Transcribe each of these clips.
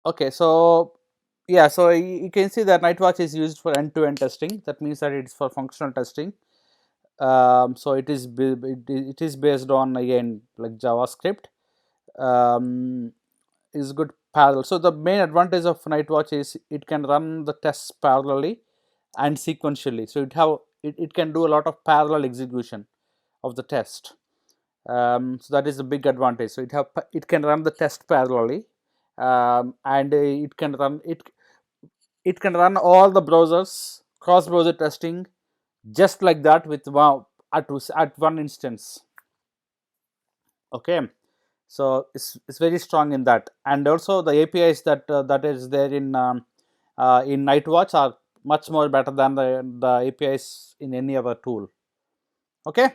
Okay, so yeah, so you can see that Nightwatch is used for end-to-end testing. That means that it's for functional testing. So it is based on, again, like JavaScript. Um, is good parallel. So the main advantage of Nightwatch is it can run the tests parallelly and sequentially. So it can do a lot of parallel execution of the test. So that is the big advantage. So it can run the test parallelly, and it can run all the browsers, cross browser testing, just like that with at one instance. Okay, so it's very strong in that, and also the APIs that is there in Nightwatch are much more better than the APIs in any other tool. Okay.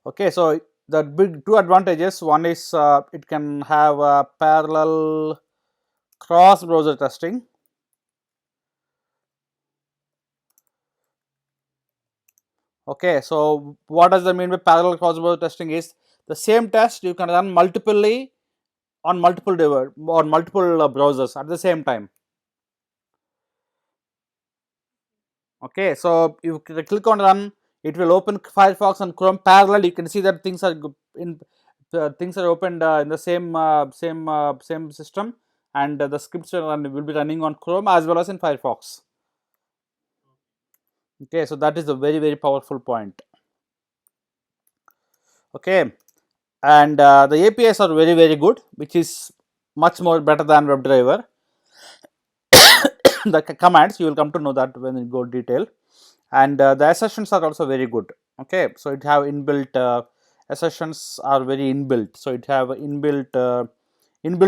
Okay, so the big two advantages, one is it can have parallel cross browser testing. Okay, so what does that mean by parallel cross browser testing? Is the same test you can run multiply on multiple browsers at the same time. Okay, so you click on run, it will open Firefox and Chrome parallel. You can see that things are opened in the same system, and the scripts will be running on Chrome as well as in Firefox. Okay, so that is a very powerful point. Okay, and the APIs are very good, which is much more better than WebDriver. The commands, you will come to know that when you go detail, and the assertions are also very good. Okay, so it have inbuilt assertions are very inbuilt, so it have inbuilt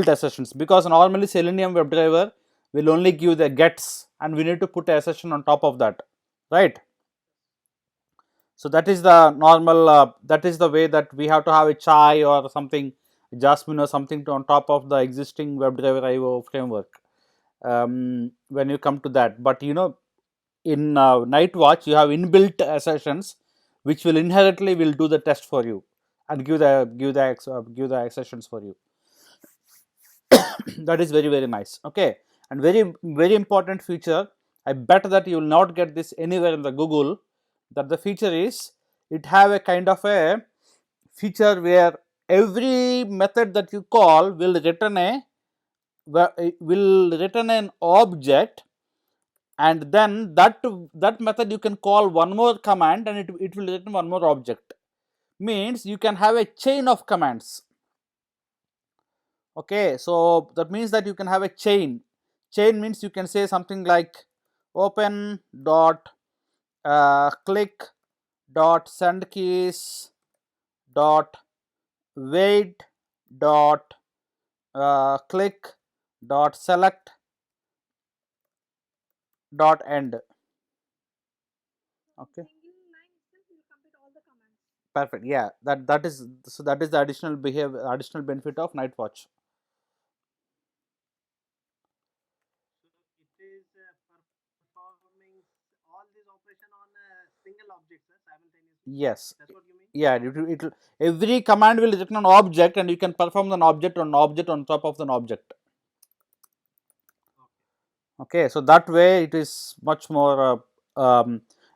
assertions, because normally Selenium WebDriver will only give the gets, and we need to put a assertion on top of that, right? So that is the normal, that is the way that we have to have a chai or something, Jasmine or something on top of the existing WebDriver IO framework, when you come to that. But in Nightwatch, you have inbuilt assertions which will inherently will do the test for you and give the assertions for you. That is very nice. Okay, and very important feature. I bet that you will not get this anywhere in the Google. That the feature is, it have a kind of a feature where every method that you call will return an object, and then that method you can call one more command, and it will return one more object. Means you can have a chain of commands. Okay, so that means that you can have a chain means you can say something like open dot click dot send keys dot wait dot click dot select dot end. Okay, perfect. Yeah, that is, so that is the additional benefit of Nightwatch. It is performing all these operation on a single object, sir, simultaneously. Yes. That's what you mean? Yeah, it will every command will return an object, and you can perform an object on top of an object. Okay, so that way it is much more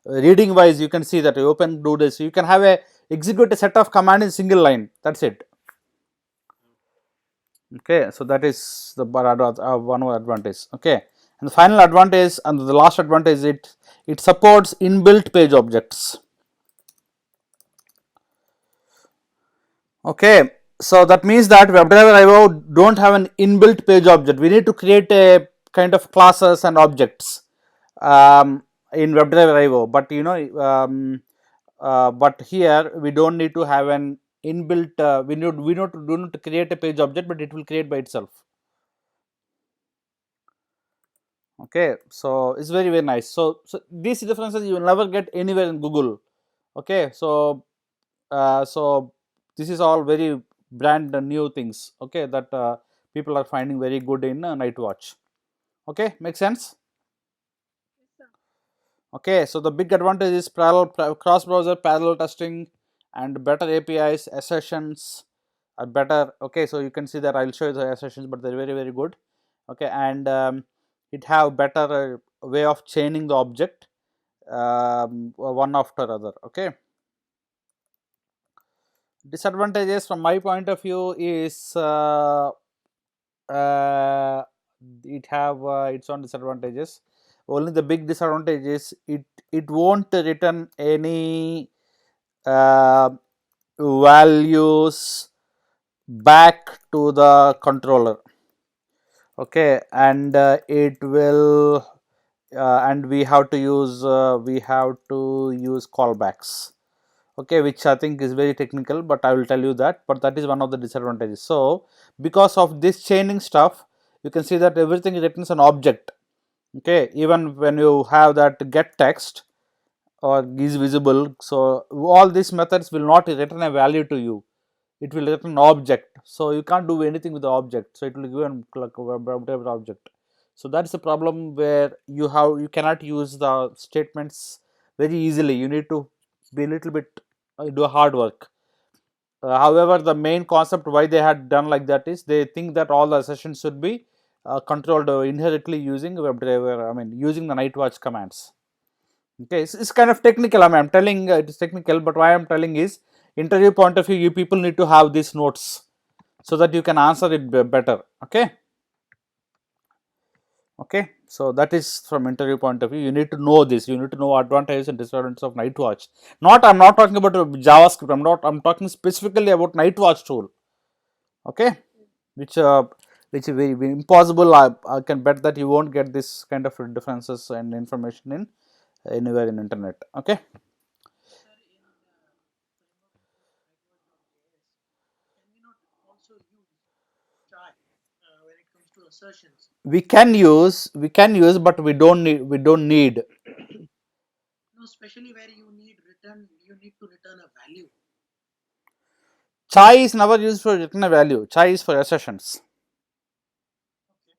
reading wise. You can see that you open do this, you can have a execute a set of command in single line, that's it. Okay, so that is the one more advantage. Okay, and the final advantage and the last advantage, it supports inbuilt page objects. Okay, so that means that WebDriver IO don't have an inbuilt page object. We need to create a kind of classes and objects in WebDriver IO, but but here we don't need to have an inbuilt. We do not create a page object, but it will create by itself. Okay, so it's very nice. So these differences you will never get anywhere in Google. Okay, so this is all very brand new things. Okay, that people are finding very good in Nightwatch. Okay, makes sense. Okay, so the big advantage is cross browser parallel testing and better APIs, assertions, are better. Okay, so you can see that I'll show you the assertions, but they're very good. Okay, and it have better way of chaining the object one after other. Okay, disadvantages from my point of view is uh, it have its own disadvantages. Only the big disadvantage is it won't return any uh, values back to the controller. Okay, and it will and we have to use callbacks. Okay, which I think is very technical, but I will tell you that. But that is one of the disadvantages. So because of this chaining stuff, you can see that everything is written as an object. Okay, even when you have that get text or is visible, so all these methods will not return a value to you. It will return an object, so you can't do anything with the object. So it will give an like whatever object. So that's the problem where you cannot use the statements very easily. You need to be a little bit do hard work. However, the main concept why they had done like that is they think that all the sessions should be controlled inherently using WebDriver. I mean, using the Nightwatch commands. Okay, it's kind of technical. I mean, I'm telling it is technical, but why I'm telling is interview point of view. You people need to have these notes so that you can answer it better. Okay. Okay, so that is from interview point of view. You need to know this. You need to know advantages and disadvantages of Nightwatch. I'm not talking about JavaScript. I'm talking specifically about Nightwatch tool. Okay, which which is very impossible. I can bet that you won't get this kind of differences and information in anywhere in internet. Okay. Sir, in can we not also use try when it comes to assertions? We can use, but we don't need. No, especially where you need to return a value. Chai is never used for return a value. Chai is for assertions. Okay.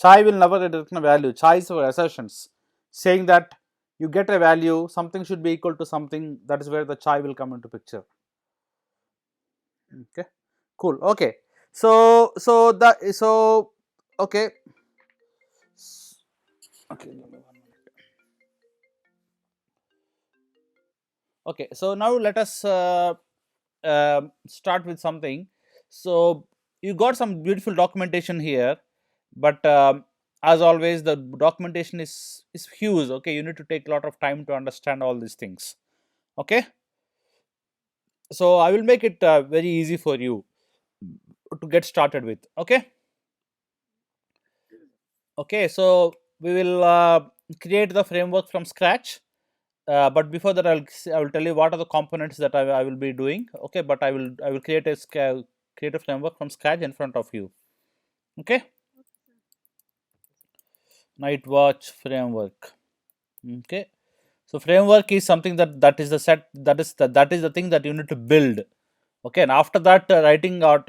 Chai will never return a value. Chai is for assertions, saying that you get a value, something should be equal to something. That is where the chai will come into picture. Okay, cool. Okay, so okay, okay, okay. So now let us start with something. So you got some beautiful documentation here, but as always, the documentation is huge. Okay, you need to take a lot of time to understand all these things. Okay, so I will make it very easy for you to get started with. Okay, okay. So we will create the framework from scratch. But before that, I will tell you what are the components that I will be doing. Okay, but I will create a framework from scratch in front of you. Okay, Nightwatch framework. Okay, so framework is something that is the set that is the thing that you need to build. Okay, and after that, writing out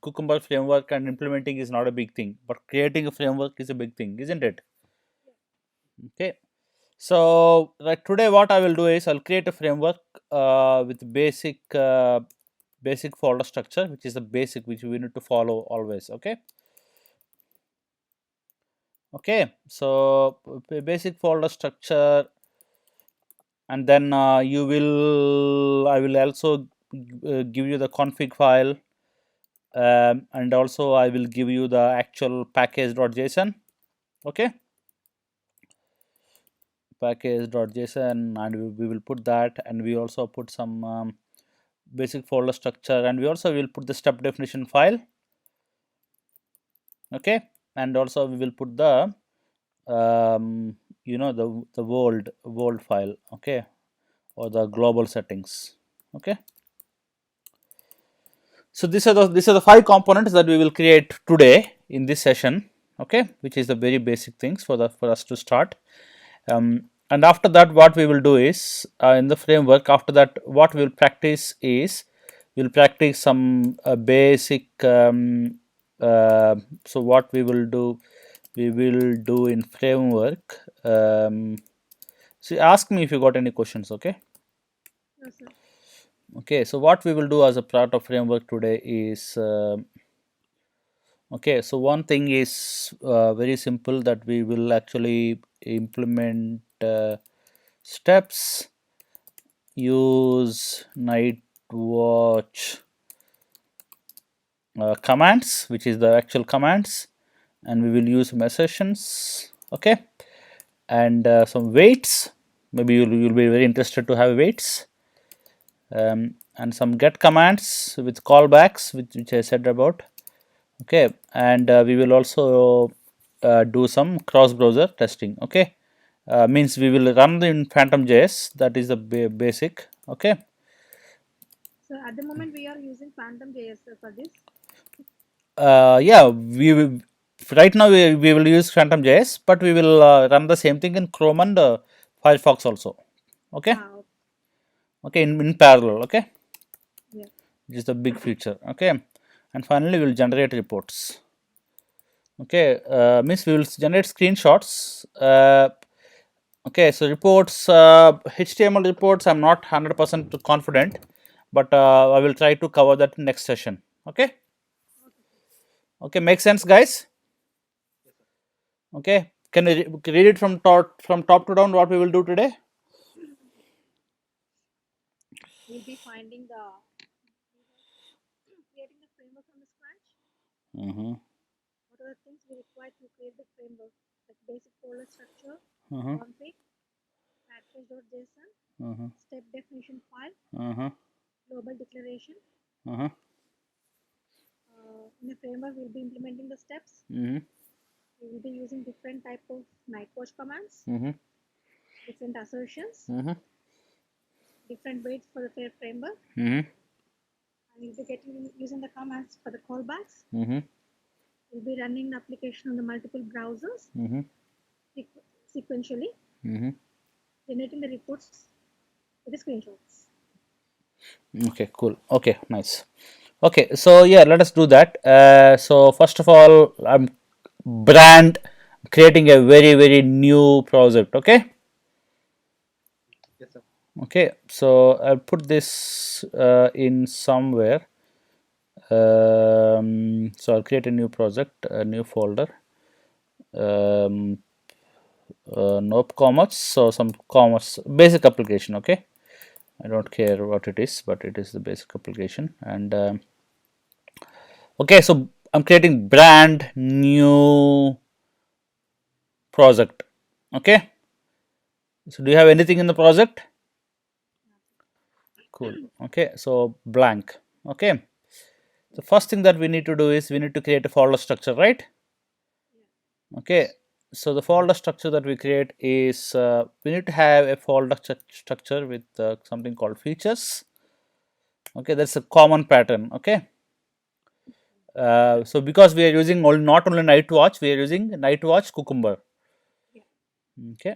Cucumber framework and implementing is not a big thing, but creating a framework is a big thing, isn't it? Okay, so today what I will do is I'll create a framework with basic folder structure, which is the basic which we need to follow always. Okay, okay, so basic folder structure, and then I will also give you the config file, and also I will give you the actual package.json. Okay, package.json, and we will put that, and we also put some basic folder structure, and we also will put the step definition file. Okay, and also we will put the the world file. Okay, or the global settings. Okay, so these are the 5 components that we will create today in this session. Okay, which is the very basic things for us to start. And after that, what we will do is in the framework, after that what we will practice is we'll practice some basic so what we will do in framework. See, ask me if you got any questions. Okay. Yes, sir. Okay, so what we will do as a part of framework today is okay. So one thing is very simple, that we will actually implement steps, use Nightwatch commands, which is the actual commands, and we will use some assertions. Okay, and some weights. Maybe you'll be very interested to have weights, and some get commands with callbacks, which I said about. Okay, and we will also do some cross browser testing. Okay, means we will run in Phantom.js. That is the basic. Okay. So at the moment we are using Phantom JS for this. Yeah, we will, right now we will use Phantom.js, but we will run the same thing in Chrome and Firefox also. Okay. Ah, Okay, in parallel. Okay, yeah. which is the big feature. Okay, and finally we will generate reports. Okay, means we will generate screenshots. Okay, so reports, HTML reports, I'm not 100% confident, but I will try to cover that in next session. Okay. Okay, makes sense, guys. Okay, can you read it from top to down what we will do today? We'll be finding the creating the framework from the scratch. Mm-hmm. What are the things we require to create the framework? Like basic folder structure, Uh-huh. config, package.json, Uh-huh. step definition file, Uh-huh. global declaration. Uh-huh. In the framework, we'll be implementing the steps. Mm-hmm. We will be using different type of Nightwatch commands, Mm-hmm. different assertions, Mm-hmm. different weights for the framework. Mm-hmm. And we'll be getting using the commands for the callbacks. Mm-hmm. We'll be running the application on the multiple browsers Mm-hmm. sequentially, Mm-hmm. generating the reports with the screenshots. Okay, cool. Okay, nice. Okay, so yeah, let us do that. So first of all, I'm brand creating a very new project. Okay. Yes, sir. Okay, so I'll put this in somewhere. So I'll create a new project, a new folder. Nope, commerce. So some commerce basic application. Okay, I don't care what it is, but it is the basic application. And okay, so I'm creating brand new project. Okay, so do you have anything in the project? Cool. Okay, so blank. Okay, the first thing that we need to do is we need to create a folder structure, right? Okay, so the folder structure that we create is we need to have a folder structure with something called features. Okay, that's a common pattern. Okay, so because we are using not only Nightwatch, we are using Nightwatch-cucumber. Yeah. Okay,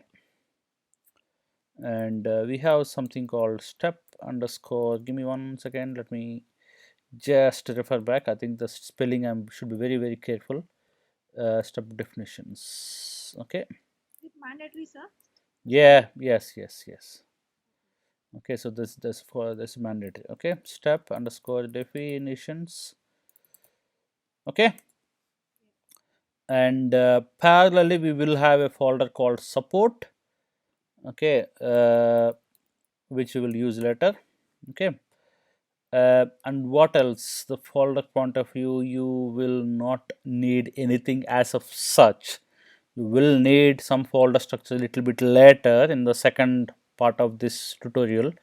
and we have something called step underscore. Give me 1 second. Let me just refer back. I think the spelling I should be very careful. Step definitions. Okay. Is it mandatory, sir? Yeah. Yes. Okay, so this mandatory. Okay, step underscore definitions. Okay, and parallelly we will have a folder called support. Okay, which we will use later. Okay, and what else? The folder point of view, you will not need anything as of such. You will need some folder structure a little bit later in the second part of this tutorial.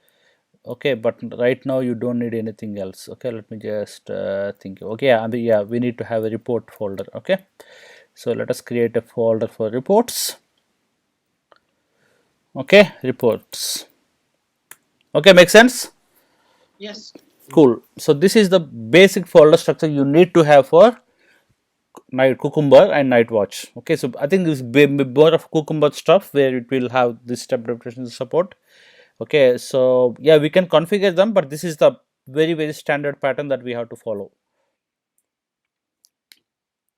Okay, but right now you don't need anything else. Okay, let me just think. Okay, yeah, we need to have a report folder. Okay, so let us create a folder for reports. Okay, reports. Okay, make sense? Yes. Cool. So this is the basic folder structure you need to have for night cucumber and nightwatch. Okay, so I think this more of cucumber stuff where it will have this step definition support. Okay, so yeah, we can configure them, but this is the very standard pattern that we have to follow.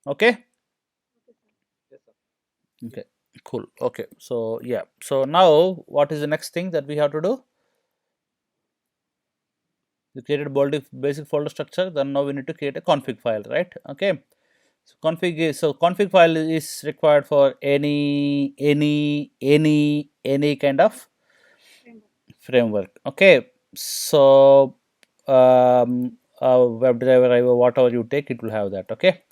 Okay. Yes, sir. Okay, cool. Okay, so yeah, so now what is the next thing that we have to do? You created basic folder structure. Then now we need to create a config file, right? Okay. So config file is required for any kind of framework. Okay. So WebDriver, whatever you take, it will have that. Okay.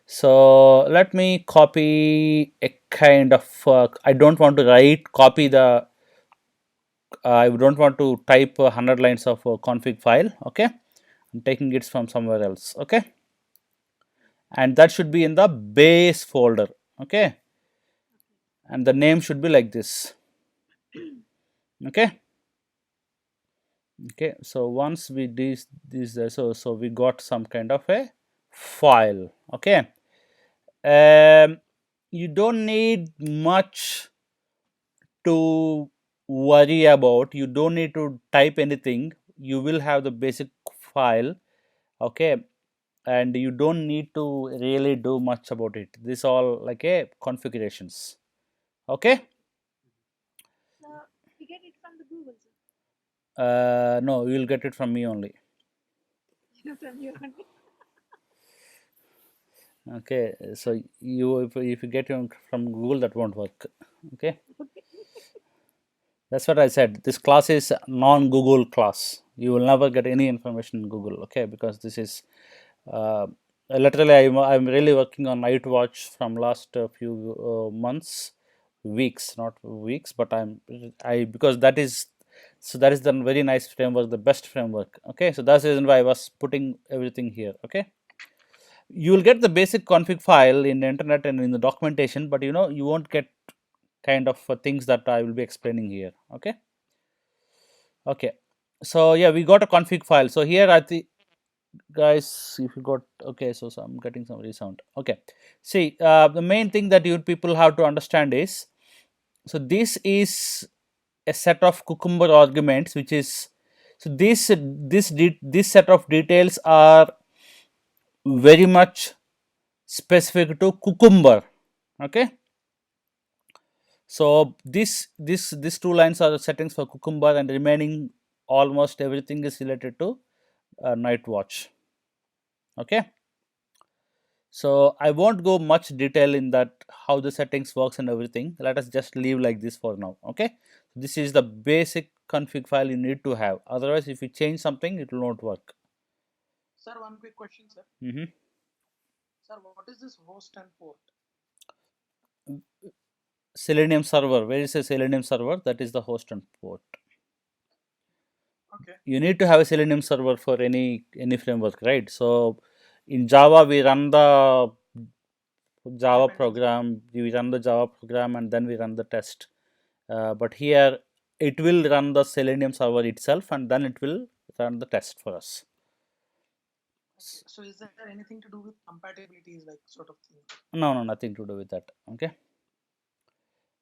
So let me copy a kind of I don't want to copy the I don't want to type 100 lines of config file. Okay, I'm taking it from somewhere else. Okay, and that should be in the base folder. Okay, and the name should be like this. Okay, okay. So once we this so we got some kind of a file. Okay, you don't need much to worry about. You don't need to type anything. You will have the basic file. Okay, and you don't need to really do much about it. This all like a configurations. Okay, So we get it from the Google, sir. no, you will get it from me only. From you only. Okay, so if you get it from Google, that won't work. Okay, that's what I said. This class is non-Google class. You will never get any information in Google. Okay, because this is uh, literally I'm really working on Nightwatch from last few months, weeks, not weeks, but I because that is the very nice framework, the best framework. Okay, so that's the reason why I was putting everything here. Okay, you will get the basic config file in the internet and in the documentation, but you won't get kind of things that I will be explaining here. Okay, okay. So yeah, we got a config file. So here I think, guys, if you got okay, so I'm getting some resound. Okay, see, the main thing that you people have to understand is, so this is a set of cucumber arguments, which is, so this set of details are very much specific to cucumber. Okay, so these two lines are the settings for cucumber, and remaining almost everything is related to Nightwatch. Okay, so I won't go much detail in that how the settings works and everything. Let us just leave like this for now. Okay, this is the basic config file you need to have. Otherwise, if you change something, it will not work. Sir, one quick question, sir. Mm-hmm. Sir, what is this host and port? Selenium server. Where is a Selenium server? That is the host and port. Okay. You need to have a Selenium server for any framework, right? So in Java, we run the Java program, and then we run the test. But here it will run the Selenium server itself, and then it will run the test for us. Okay. So is there anything to do with compatibilities, like sort of thing? No, nothing to do with that. Okay.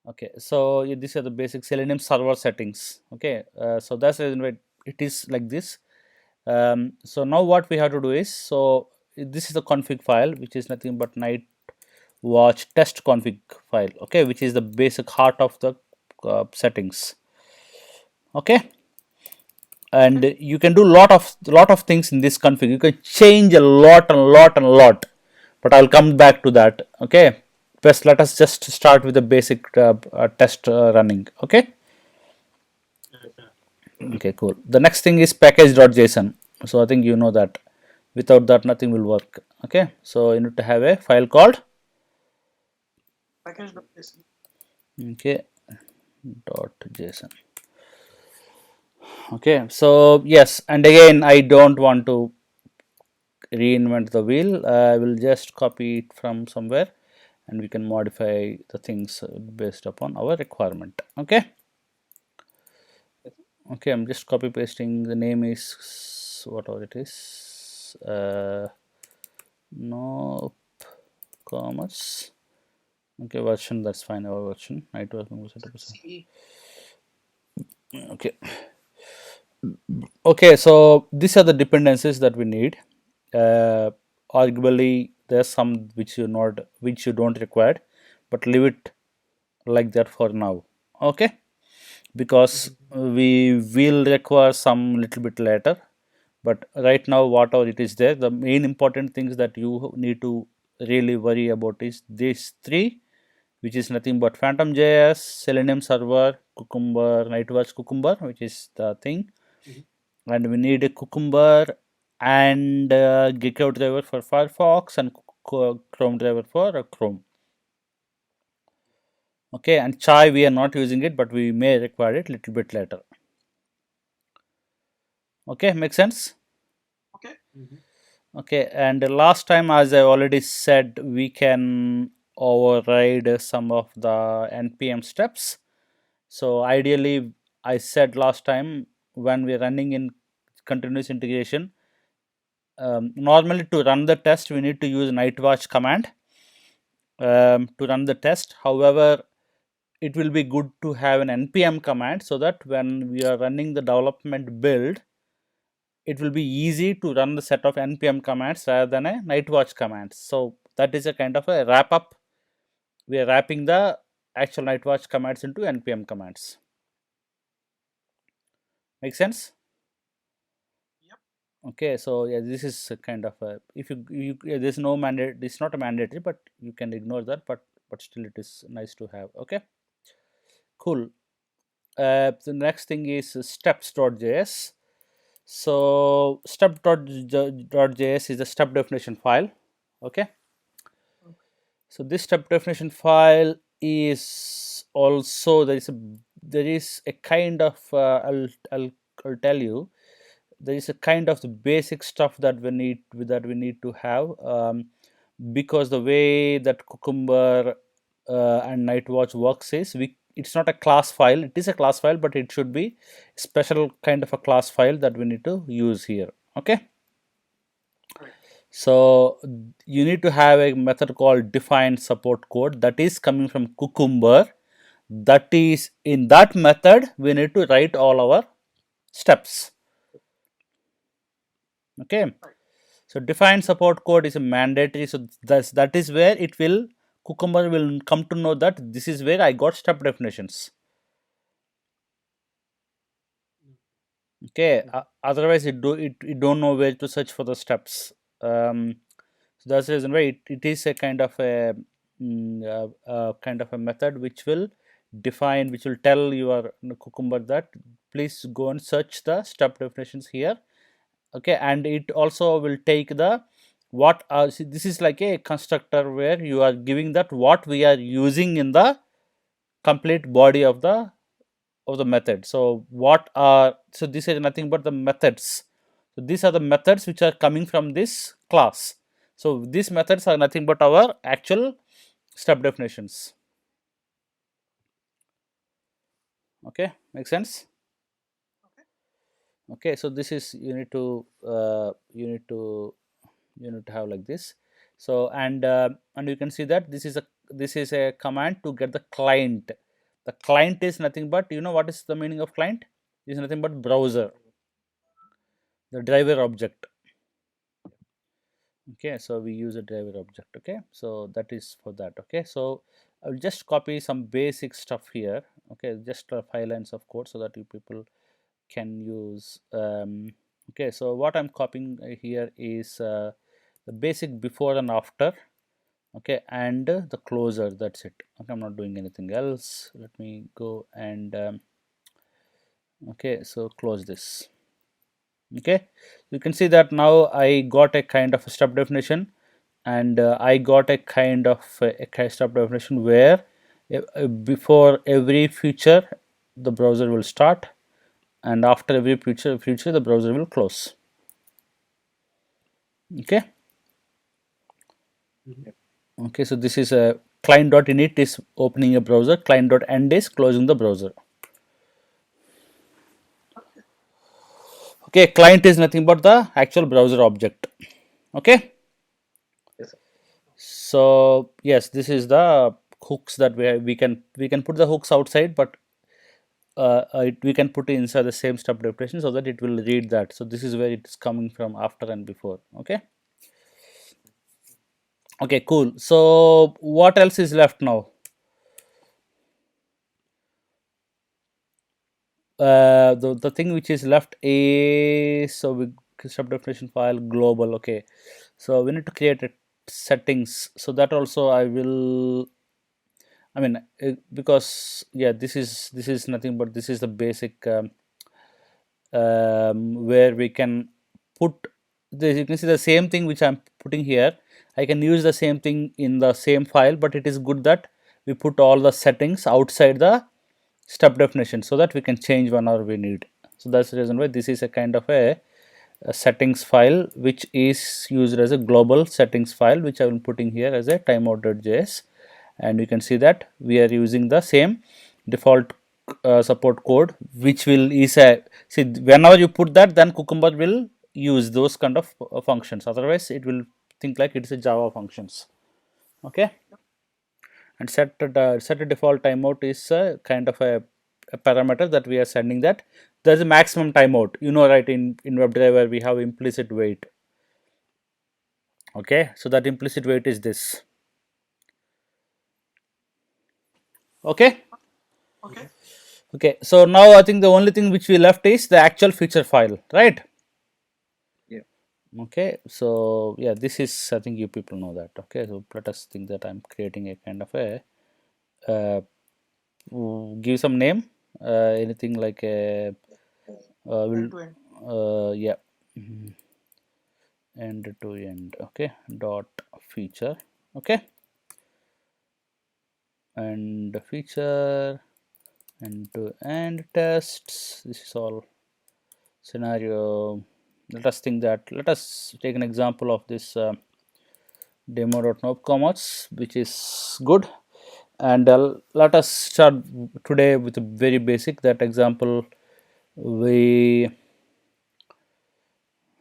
Okay, so these are the basic Selenium server settings. Okay, so that's the reason why it is like this. So now what we have to do is, so this is the config file, which is nothing but Nightwatch test config file. Okay, which is the basic heart of the settings. Okay, and you can do lot of things in this config. You can change a lot, but I'll come back to that. Okay, first let us just start with the basic test running. Okay, okay, cool. The next thing is package.json. So I think you know that. Without that, nothing will work. Okay, so you need to have a file called Package.json. okay .json. Okay, so yes, and again, I don't want to reinvent the wheel. I will just copy it from somewhere, and we can modify the things based upon our requirement. Okay, okay, I'm just copy pasting. The name is whatever it is. No commerce. Okay, version, that's fine. Our version CE. okay. Okay, so these are the dependencies that we need. Arguably, there's some which you don't require, but leave it like that for now. Okay, because we will require some little bit later. But right now, whatever it is there, the main important things that you need to really worry about is these three, which is nothing but Phantom JS, Selenium Server, Cucumber, Nightwatch Cucumber, which is the thing, and we need a Cucumber and Gecko driver for Firefox and Chrome driver for Chrome. Okay, and Chai we are not using it, but we may require it little bit later. Okay, make sense? Okay, and last time, as I already said, we can override some of the npm steps. So ideally, I said last time, when we're running in continuous integration, normally to run the test we need to use nightwatch command to run the test. However, it will be good to have an npm command, so that when we are running the development build, it will be easy to run the set of npm commands rather than a nightwatch commands. So that is a kind of a wrap up. We are wrapping the actual nightwatch commands into npm commands. Make sense? Okay, so yeah, this is a kind of a, if yeah, there's no mandate, it's not a mandatory, but you can ignore that, but still it is nice to have. Okay, cool. The next thing is steps.js. So step.js is a step definition file. Okay, so this step definition file is also, there is a kind of I'll tell you, there is a kind of the basic stuff that we need to have, because the way that Cucumber and Nightwatch works is, it's not a class file, it is a class file, but it should be special kind of a class file that we need to use here. Okay, so you need to have a method called define support code that is coming from Cucumber. That is, in that method we need to write all our steps. Okay, so define support code is a mandatory. So that is where it will, Cucumber will come to know that this is where I got step definitions. Okay, otherwise it don't know where to search for the steps. So that's the reason why it is a kind of a kind of a method which will define, which will tell your Cucumber that please go and search the step definitions here. Okay, and it also will take the what see, this is like a constructor where you are giving that what we are using in the complete body of the method. So what are, so this is nothing but the methods. So these are the methods which are coming from this class. So these methods are nothing but our actual step definitions. Okay, make sense? Okay, so this is, you need to have like this. So and you can see that this is a command to get the client. The client is nothing but, what is the meaning of client? Is nothing but browser, the driver object. Okay, so we use a driver object. Okay, so that is for that. Okay, so I'll just copy some basic stuff here. Okay, just 5 lines of code so that you people can use. Okay, so what I'm copying here is the basic before and after. Okay, and the closer, that's it. Okay, I'm not doing anything else. Let me go and okay, so close this. Okay, you can see that now I got a kind of a step definition, and I got a kind of a step definition where before every feature the browser will start, and after every feature the browser will close. Okay, okay, so this is a client.init is opening a browser, client.end is closing the browser. Okay, client is nothing but the actual browser object. Okay, so yes, this is the hooks that we can put the hooks outside, but we can put it inside the same step definition so that it will read that. So this is where it is coming from, after and before. Okay, okay, cool. So what else is left now? The thing which is left is, so we step definition file global. Okay, so we need to create a settings, so that also I will, I mean, because yeah, this is nothing but this is the basic where we can put this. You can see the same thing which I'm putting here. I can use the same thing in the same file, but it is good that we put all the settings outside the step definition so that we can change whenever we need. So that's the reason why this is a kind of a settings file which is used as a global settings file, which I will putting here as a timeout.js, and you can see that we are using the same default support code, which will is a, see, whenever you put that, then Cucumber will use those kind of functions, otherwise it will think like it's a Java functions. Okay, and set a default timeout is a kind of a parameter that we are sending, that there is a maximum timeout, right, in WebDriver we have implicit wait. Okay, so that implicit wait is this. Okay. Okay. Okay, so now I think the only thing which we left is the actual feature file, right? Yeah. Okay, so yeah, this is, I think you people know that. Okay, so let us think that I'm creating a kind of a uh, give some name, anything like a will End to end. yeah, end to end. Okay, dot feature. Okay, and feature end to end tests. This is all scenario. Let us think that, let us take an example of this demo.nopcommons, which is good, and let us start today with a very basic that example. We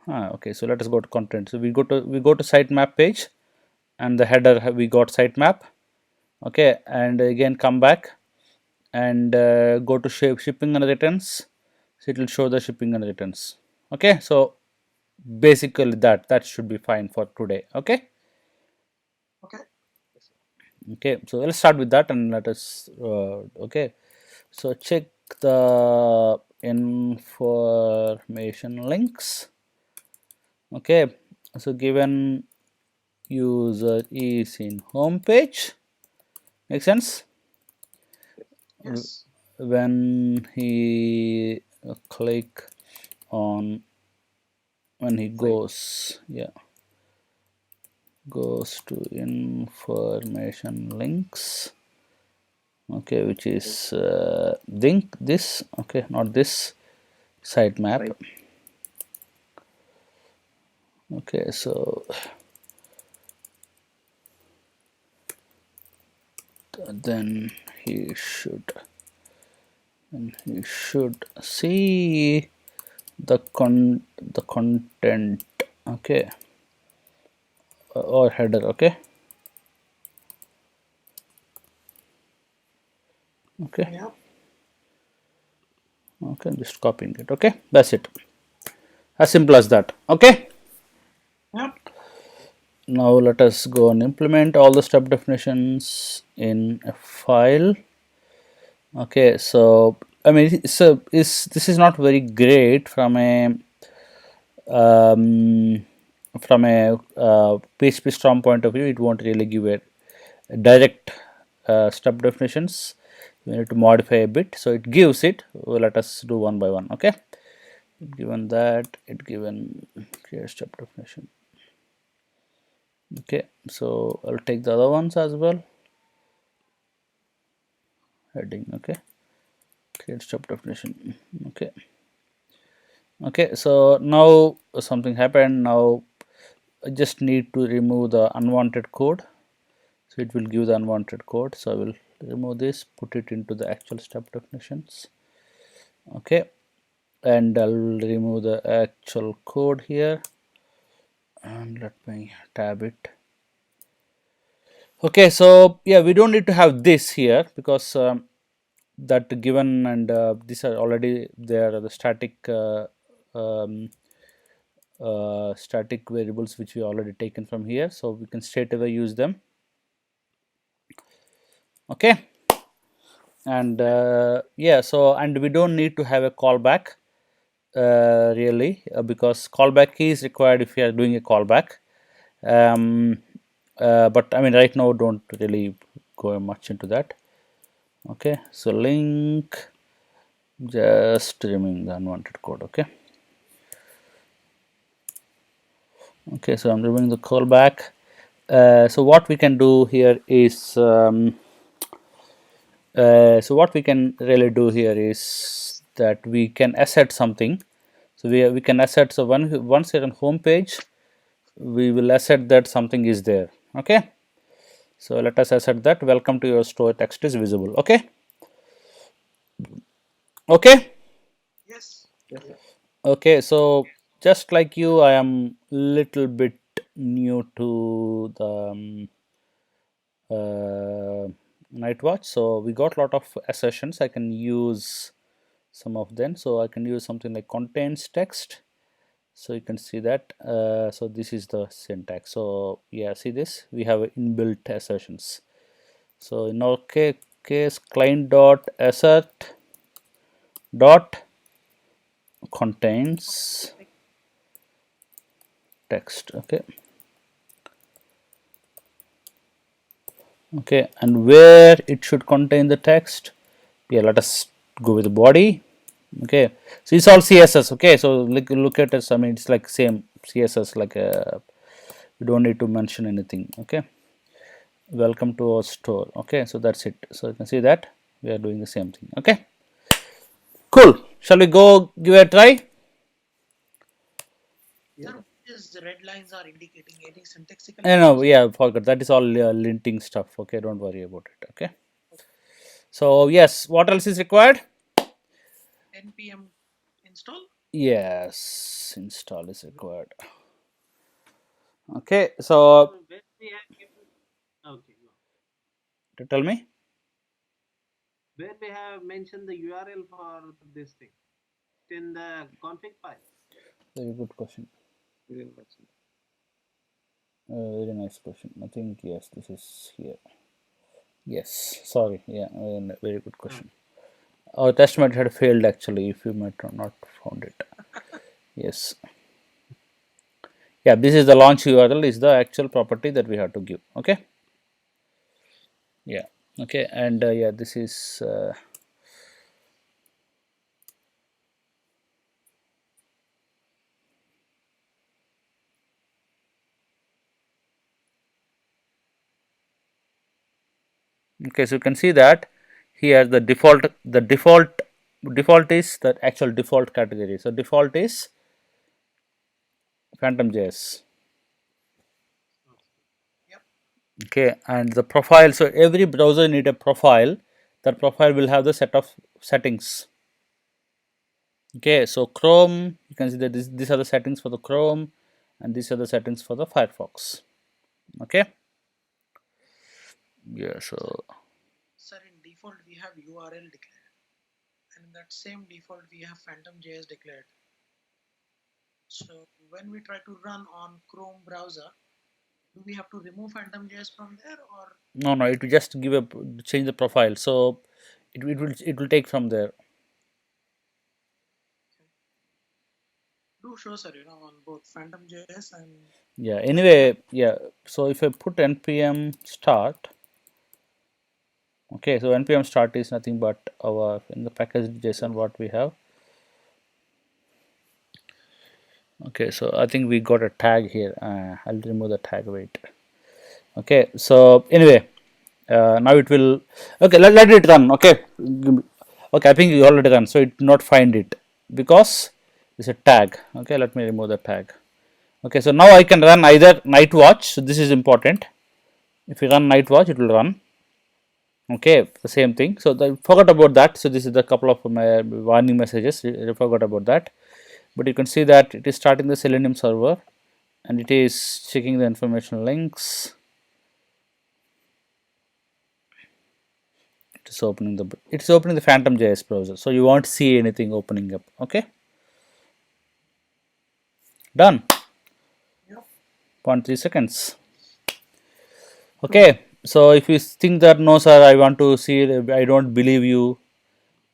okay, so let us go to content. So we go to sitemap page, and the header we got sitemap. Okay, and again come back and go to shipping and returns, so it will show the shipping and returns. Okay, so basically that should be fine for today. Okay. Okay. Okay, so let's start with that and let us okay, so check the information links. Okay, so given user is in home page, makes sense. Yes. When he click on, when he goes, yeah, goes to information links. Okay, which is link this. Okay, not this sitemap. Okay, so then he should see the content. Okay, or header. Okay, okay, Yeah. okay, I'm just copying it. Okay, that's it, as simple as that. Okay, Yeah. now let us go and implement all the step definitions in a file. Okay, so I mean, so this is not very great from a um, PHP Storm point of view. It won't really give a direct step definitions. We need to modify a bit, so it gives it. Well, let us do one by one. Okay, given that, it given create step definition. Okay, so I'll take the other ones as well. Heading. Okay, create step definition. Okay. Okay, so now something happened. Now I just need to remove the unwanted code, so it will give the unwanted code. So I will remove this, put it into the actual step definitions. Okay, and I'll remove the actual code here, and let me tab it. Okay, so yeah, we don't need to have this here because that given, and these are already there, the um, static variables which we already taken from here, so we can straight away use them. Okay, and yeah, so and we don't need to have a callback really, because callback key is required if you are doing a callback. But I mean, right now, don't really go much into that. Okay, so link, just removing the unwanted code. Okay. Okay, so I'm removing the callback. So what we can do here is, so what we can really do here is that we can asset something. So we can asset. So once you're on home page, we will asset that something is there. Okay. So let us asset that welcome to your store text is visible. Okay. Okay. Yes. Okay. So just like you, I am little bit new to the Nightwatch. So we got a lot of assertions. I can use some of them. So I can use something like contains text. So you can see that. So this is the syntax. So yeah, see this. We have inbuilt assertions. So in our case, client dot assert dot contains text. Okay. Okay, and where it should contain the text. Yeah, let us go with the body. Okay, so it's all CSS. Okay, so look at this. I mean, it's like same CSS. Like you don't need to mention anything. Okay, welcome to our store. Okay, so that's it. So you can see that we are doing the same thing. Okay, cool. Shall we go give it a try? Sir, these red lines are indicating any syntaxical No, errors? yeah, forgot. That is all linting stuff. Okay, don't worry about it. Okay. So yes, what else is required? npm install. Yes, install is required. Okay, so Where we have given, okay, go. to tell me. Where we have mentioned the URL for this thing in the config file. Very good question. Very nice question. I think yes, this is here. Yes, sorry. Yeah, very good question. Our test might had failed actually. If you might not found it. Yes. Yeah, this is the launch URL. Is the actual property that we have to give. Okay. Yeah. Okay. And yeah, this is. Okay, so you can see that here the default is the actual default category. So default is Phantom JS. Yep. Okay, and the profile. So every browser need a profile. That profile will have the set of settings. Okay, so Chrome, you can see that these are the settings for the Chrome, and these are the settings for the Firefox. Okay. Yeah. So Sir, in default we have URL declared, and in that same default we have phantom.js declared. So when we try to run on Chrome browser, do we have to remove phantom.js from there, or no, it will just give a change the profile. So it will take from there. do show, sir, on both phantom.js and Yeah. Firefox? Anyway, yeah. So if I put npm start. Okay, so npm start is nothing but our in the package JSON what we have. Okay, so I think we got a tag here. I'll remove the tag. Wait. Okay, so anyway, now it will. Okay, let it run. Okay, okay. I think you already run, so it not find it because it's a tag. Okay, let me remove the tag. Okay, so now I can run either Nightwatch. So this is important. If you run Nightwatch, it will run. Okay, the same thing. So forgot about that. So this is the couple of my warning messages. I forgot about that. But you can see that it is starting the Selenium server, and it is checking the information links. It is opening the Phantom JS browser, so you won't see anything opening up. Okay, done. Yep. 0.3 seconds. Okay, so if you think that no sir, I want to see it, I don't believe you.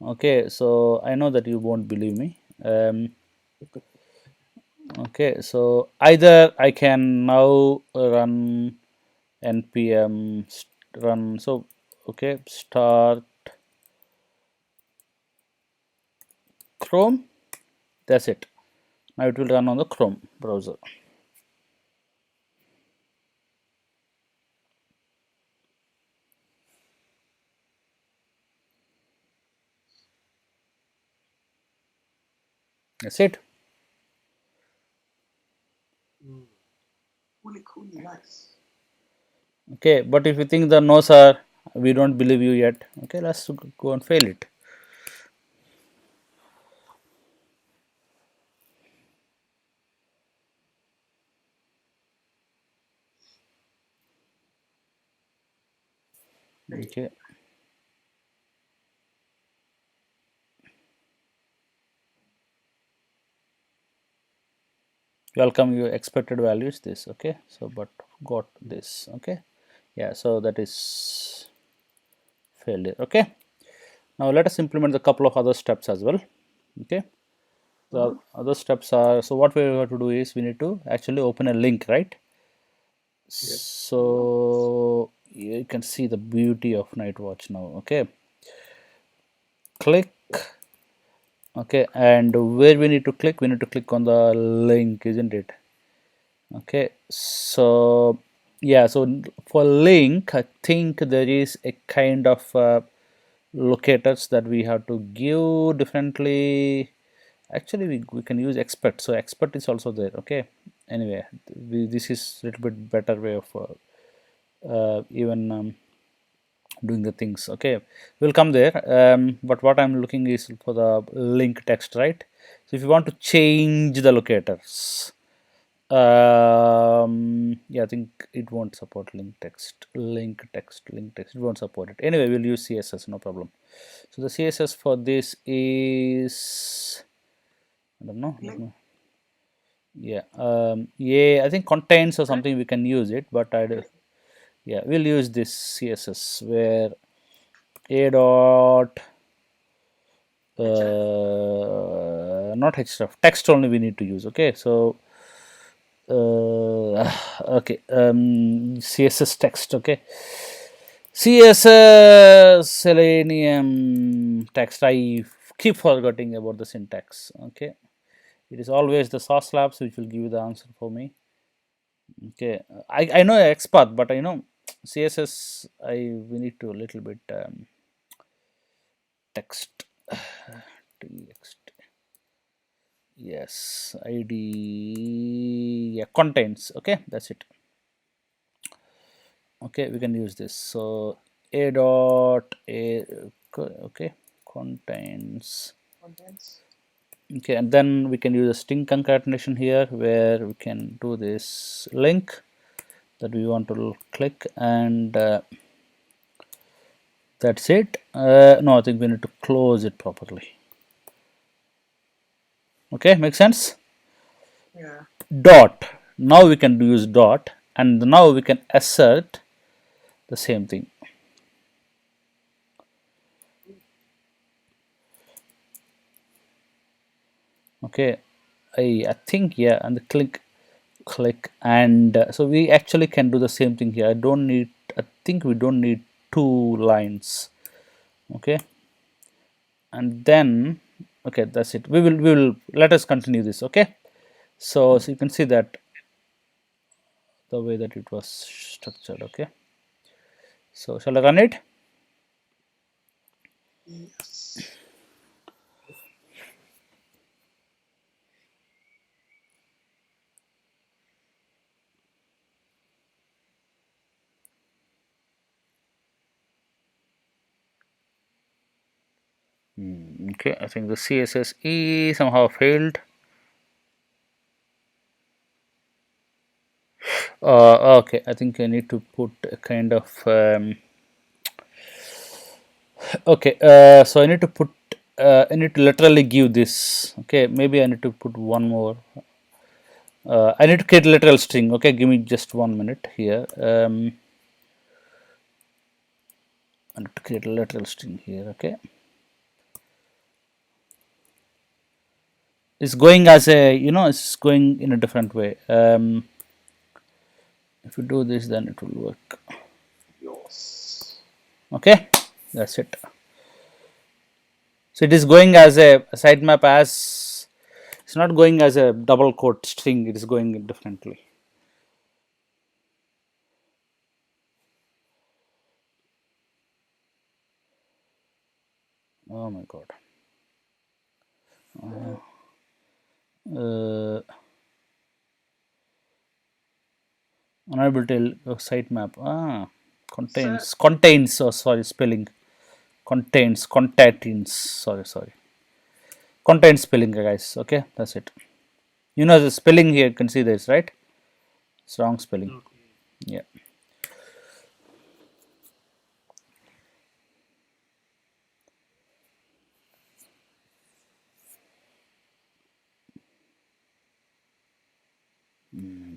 Okay, so I know that you won't believe me. Okay, so either I can now run npm run, so okay, start Chrome, that's it. Now it will run on the Chrome browser. That's it. Cool, nice. Okay, but if you think the no sir, we don't believe you yet, okay, let's go and fail it. Okay, welcome your expected value is this. Okay, so but got this. Okay, yeah, so that is failure. Okay, now let us implement a couple of other steps as well. Okay, the other steps are, so what we have to do is we need to actually open a link, right? So you can see the beauty of Nightwatch now. Okay, click. Okay, and where we need to click, we need to click on the link, isn't it? Okay, so yeah, so for link I think there is a kind of locators that we have to give differently. Actually we can use expert, so expert is also there. Okay, anyway, this is a little bit better way of even doing the things. Okay, we'll come there, but what I'm looking is for the link text, right? So if you want to change the locators, yeah, I think it won't support link text, it won't support it. Anyway, we'll use css, no problem. So the css for this is, I don't know, yeah, yeah, I think contains or something we can use it, but I do, yeah, we'll use this css where a dot not href, text only we need to use. Okay, so okay, css text. Okay, css selenium text, I keep forgetting about the syntax. Okay, it is always the source labs which will give you the answer for me. Okay, I know XPath, but I know css, I we need to a little bit text text, yes, id, yeah, contains. Okay, that's it. Okay, we can use this. So a dot a, okay, contains. Okay, and then we can use a string concatenation here where we can do this link that we want to click, and that's it. No, I think we need to close it properly. Okay, makes sense. Yeah. Dot, now we can use dot, and now we can assert the same thing. Okay, I think, yeah, and the click, and so we actually can do the same thing here. I think we don't need two lines. Okay, and then, okay, that's it. We will let us continue this. Okay, so you can see that the way that it was structured. Okay, so shall I run it? Yes. Okay, I think the CSSE somehow failed. Okay, I think I need to put a kind of okay, so I need to put I need to literally give this. Okay, maybe I need to put one more. I need to create a literal string. Okay, give me just 1 minute here. I need to create a literal string here. Okay, It's going as a, it's going in a different way. If you do this, then it will work. Yes. Okay, that's it. So it is going as a sitemap, as it's not going as a double quote string, it is going differently. Oh my god. Uh, Unable to sitemap. Sir, Contains. Oh, sorry, spelling. Contains. Sorry. Contains spelling, guys. Okay, that's it. The spelling here, you can see this, right? It's wrong spelling. okay. Yeah.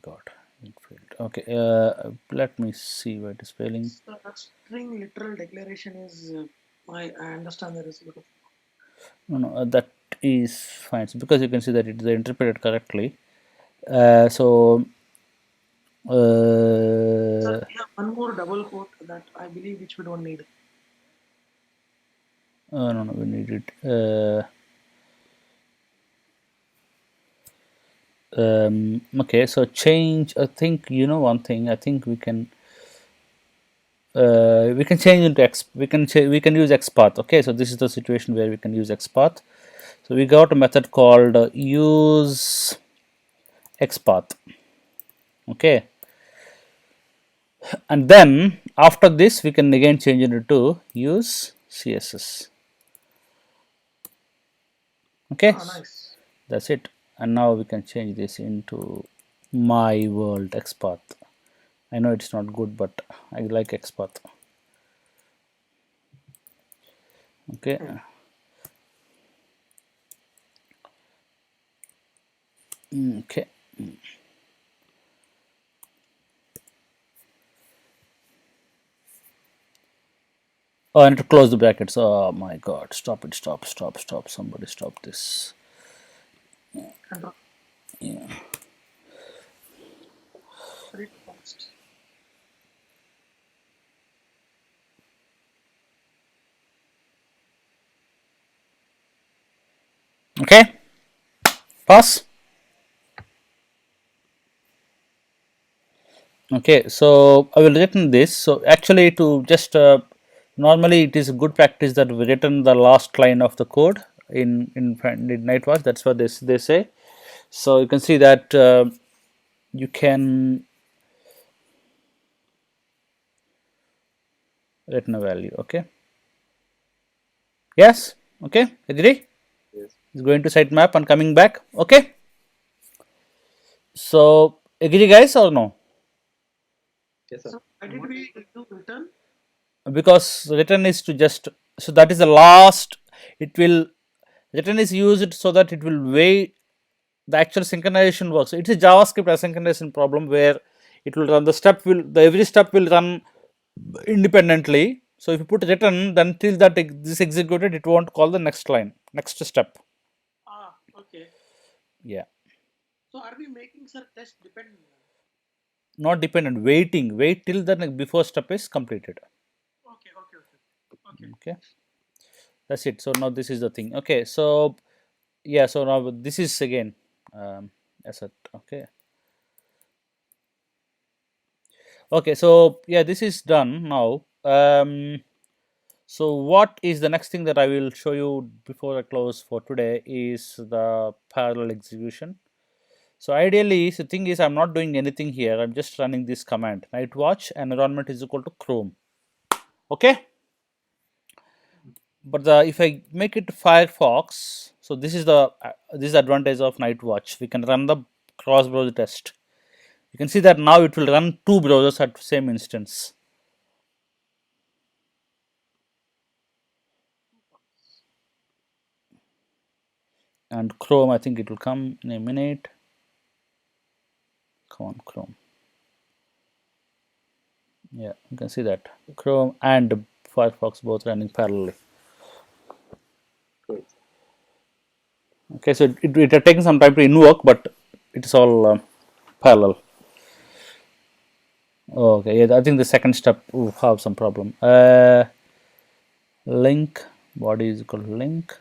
God, it failed. Okay, let me see what is spelling. So string literal declaration is, I understand there is a bit of. No, that is fine. So because you can see that it is interpreted correctly. So, Sir, uh, we have one more double quote that I believe which we don't need. no, we need it. Okay, so change. I think one thing. I think we can change into X. We can use XPath. Okay, so this is the situation where we can use XPath. So we got a method called use XPath. Okay, and then after this we can again change it to use CSS. Okay, Ah, nice. that's it. And now we can change this into my world XPath. I know it's not good, but I like XPath. Okay. Hmm. Okay. Oh, I need to close the brackets. Oh my god. Stop it. Stop. Somebody stop this. Control Yeah. very fast. Okay. Pass. Okay. So I will written this. So actually, to just normally it is a good practice that we written the last line of the code in Nightwatch. That's what they say. So you can see that you can written a value. Okay. Yes. Okay. Agree. Yes. It's going to sitemap and coming back. Okay. So agree, guys, or no? Yes, sir. So why did we do return? Because return is to just, so that is the last. It will, return is used so that it will weigh the actual synchronization works. It's a JavaScript asynchronization problem where it will run the step will the every step will run independently. So if you put return, then till that this executed, it won't call the next line, next step. Ah, okay. Yeah. So are we making sir test dependent? Not dependent, wait till the before step is completed. Okay. Okay, that's it. So now this is the thing. Okay, so yeah, so now this is again asset. Okay. Okay, so yeah, this is done now. So what is the next thing that I will show you before I close for today is the parallel execution. So ideally, the thing is I'm not doing anything here. I'm just running this command, nightwatch environment is equal to Chrome. Okay, but if I make it Firefox, so this is the this is the advantage of Nightwatch. We can run the cross browser test. You can see that now it will run two browsers at same instance. And Chrome, I think it will come in a minute. Come on, Chrome. Yeah, you can see that Chrome and Firefox both running parallelly. Great. Okay, so it had taken some time to invoke, but it is all parallel. Okay, yeah, I think the second step will have some problem. Link body is equal to link.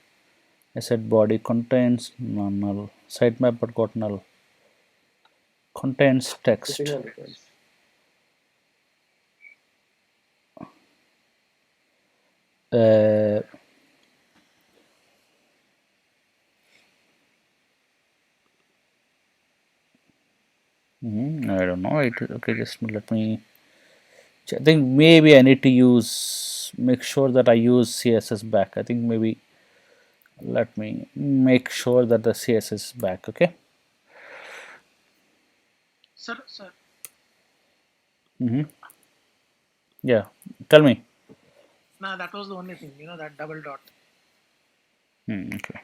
I said body contains null sitemap but got null. Contains text. Sitting on reference. Uh, I don't know. Okay, just let me. I think maybe I need to make sure that I use CSS back. I think maybe let me make sure that the CSS is back. Okay. Sir. Yeah. Tell me. Nah, that was the only thing. That double dot. Okay.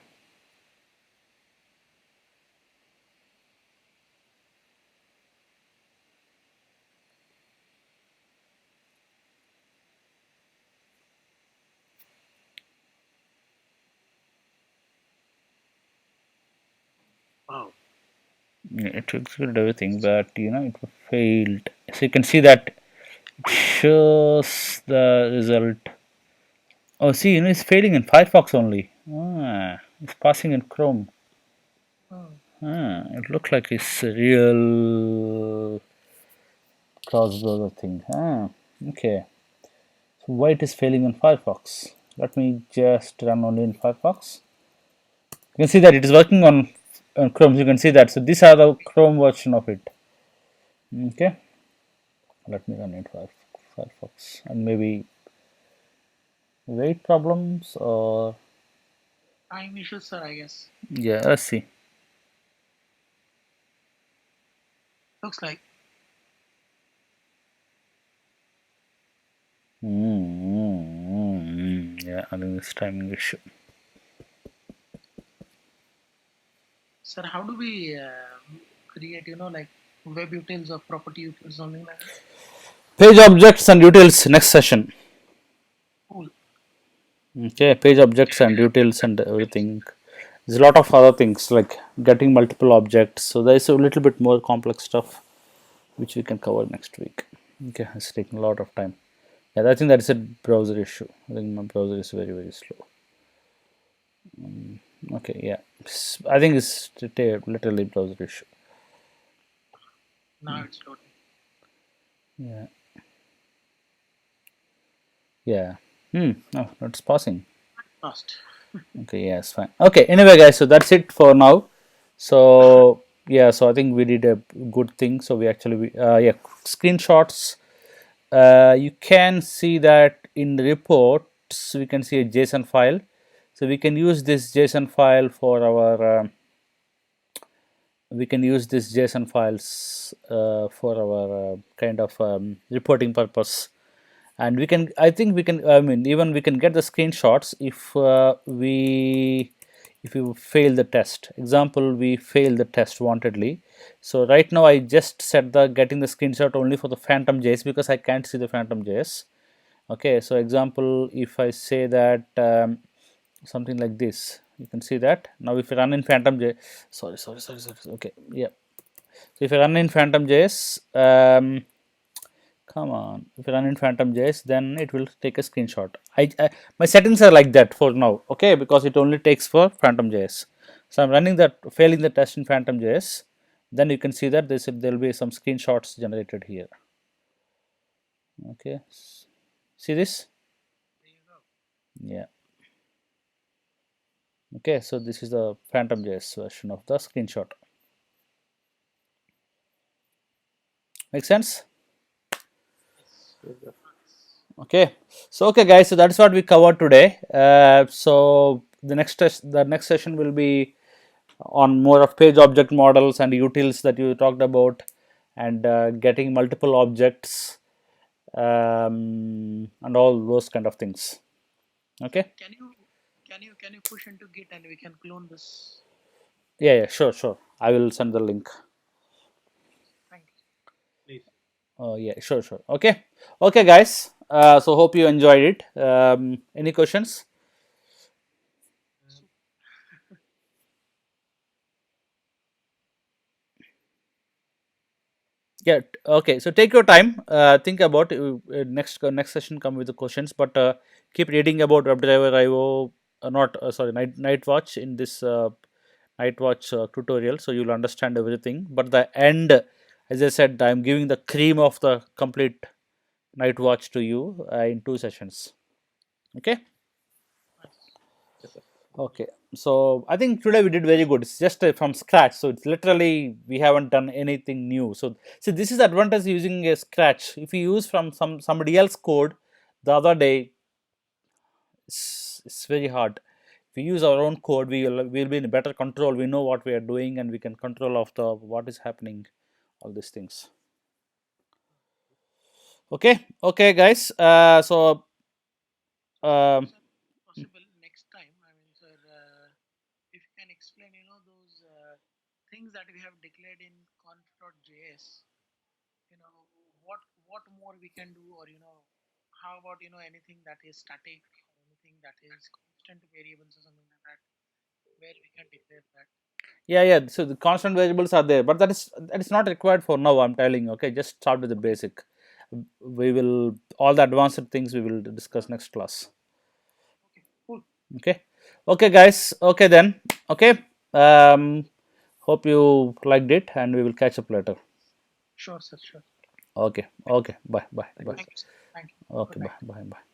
Wow. Yeah, it executed everything, but it failed. So you can see that it shows the result. Oh, see, it's failing in Firefox only. It's passing in Chrome. Hmm. It looks like it's a real cross-browser thing. Okay. So why it is failing in Firefox? Let me just run only in Firefox. You can see that it is working on Chrome. You can see that. So these are the Chrome version of it. Okay. Let me run it Firefox and maybe weight problems or Time issues, sir, I guess. yeah. Let's see. Looks like. Yeah, I think it's timing issue. Sir, how do we create, like web utils or property utils, something like that? Page objects and utils next session. Cool. Okay, page objects and utils and everything. There's a lot of other things like getting multiple objects. So there's a little bit more complex stuff which we can cover next week. Okay, it's taking a lot of time. Yeah, I think that is a browser issue. I think my browser is very, very slow. Okay, yeah. I think it's literally browser issue. Now it's loading. Yeah. Yeah. No, it's passing. Fast. Okay, yeah, it's fine. Okay, anyway, guys, so that's it for now. So yeah, so I think we did a good thing. So we actually, yeah, screenshots. You can see that in the reports, we can see a JSON file. So we can use this JSON file for our. We can use this JSON files for our kind of reporting purpose, and we can. I think we can. I mean, even we can get the screenshots if we fail the test. Example, we fail the test wantedly. So right now I just set the getting the screenshot only for the phantom JS because I can't see the phantom JS. Okay, so example, if I say that something like this, you can see that now if you run in phantom JS, sorry. Okay, yeah. So if you run in phantom JS, come on, if you run in phantom JS, then it will take a screenshot. My settings are like that for now, okay, because it only takes for phantom JS. So I'm running that, failing the test in phantom JS. Then you can see that there will be some screenshots generated here. Okay, see this? There you go. Yeah. Okay, so this is the phantom JS version of the screenshot. Make sense? Yes. Yes, sir. Okay, so okay, guys, so that's what we covered today. So the next session will be on more of page object models and utils that you talked about, and getting multiple objects and all those kind of things. Okay. Can you push into Git and we can clone this? Yeah, sure. I will send the link. Thank you. Please. Yeah, sure. Okay, guys. So hope you enjoyed it. Any questions? Yeah. Okay. So take your time. Think about next session. Come with the questions, but keep reading about WebDriver IO. Not sorry, Nightwatch in this Nightwatch tutorial, so you'll understand everything. But the end, as I said, I'm giving the cream of the complete Nightwatch to you in 2 sessions. Okay. Nice. Yes, sir. Okay, so I think today we did very good. It's just from scratch, so it's literally we haven't done anything new. So see, this is the advantage using a scratch. If you use from somebody else code, the other day, it's very hard. If we use our own code, we'll be in better control. We know what we are doing, and we can control of the what is happening, all these things. Okay, okay, guys. So um, Sir, possible next time. I mean, sir, if you can explain, those things that we have declared in conf.js, what more we can do, or how about anything that is static, or anything that is constant variables or something like that, where we can declare that. yeah, yeah. So the constant variables are there, but that is not required for now. I'm telling you. Okay, just start with the Okay. basic. We will all the advanced things we will discuss next class. Okay. Cool. Okay, okay, guys. Okay then. Okay. Um, hope you liked it, and we will catch up later. Sure, sir. Sure. Okay, okay. Bye, bye, Thank bye. you, Thank sir. you, sir. Thank you. Okay, Good bye, night. bye, bye.